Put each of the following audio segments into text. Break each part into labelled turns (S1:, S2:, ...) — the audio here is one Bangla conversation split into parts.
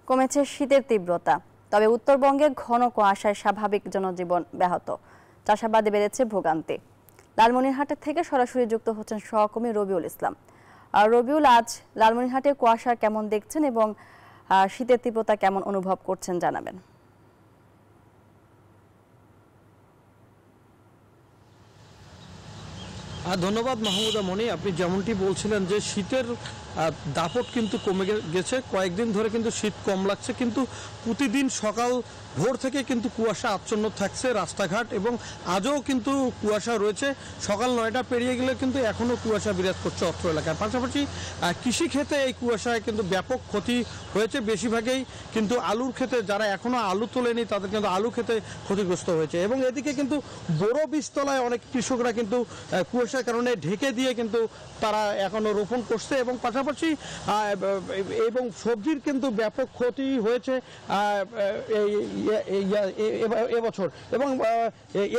S1: কমেছে শীতের তীব্রতা, তবে উত্তরবঙ্গে ঘন কুয়াশায় স্বাভাবিক জনজীবন ব্যাহত, চাষাবাদে বেড়েছে ভোগান্তি। লালমনিরহাটের থেকে সরাসরি যুক্ত হচ্ছেন সহকর্মী রবিউল ইসলাম। আর রবিউল, আজ লালমনিরহাটে কুয়াশা কেমন দেখছেন এবং শীতের তীব্রতা কেমন অনুভব করছেন জানাবেন।
S2: ধন্যবাদ মাহমুদা মনি। আপনি যেমনটি বলছিলেন যে শীতের দাপট কিন্তু কমে গেছে, কয়েকদিন ধরে কিন্তু শীত কম লাগছে, কিন্তু প্রতিদিন সকাল ভোর থেকে কিন্তু কুয়াশা আচ্ছন্ন থাকছে রাস্তাঘাট, এবং আজও কিন্তু কুয়াশা রয়েছে। সকাল 9টা পেরিয়ে গেলে কিন্তু এখনও কুয়াশা বিরাজ করছে অত্র এলাকায়। পাশাপাশি কৃষিক্ষেত্রে এই কুয়াশায় কিন্তু ব্যাপক ক্ষতি হয়েছে, বেশিরভাগই কিন্তু আলুর ক্ষেতে, যারা এখনও আলু তোলেনি তাদের কিন্তু আলু খেতে ক্ষতিগ্রস্ত হয়েছে। এবং এদিকে কিন্তু বড় বীজতলায় অনেক কৃষকরা কিন্তু কুয়াশার কারণে ঢেকে দিয়ে কিন্তু তারা এখনও রোপণ করছে, এবং পাশাপাশি এবং সবজির কিন্তু ব্যাপক ক্ষতি হয়েছে এবছর। এবং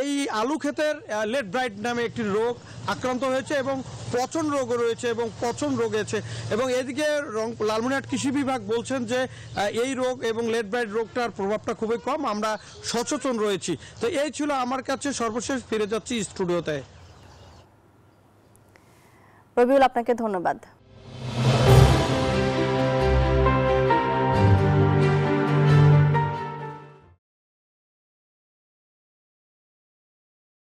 S2: এই আলু ক্ষেতের লেট ব্রাইট নামে একটি রোগ আক্রান্ত হয়েছে এবং পচন রোগও রয়েছে এবং পচন রোগেছে। এবং এদিকে লালমনিরহাট কৃষি বিভাগ বলছেন যে এই রোগ এবং লেট ব্রাইট রোগটার প্রভাবটা খুবই কম, আমরা সচেতন রয়েছি। তো এই ছিল আমার কাছে সর্বশেষ, ফিরে যাচ্ছি স্টুডিওতে।
S1: রবিউল, আপনাকে ধন্যবাদ।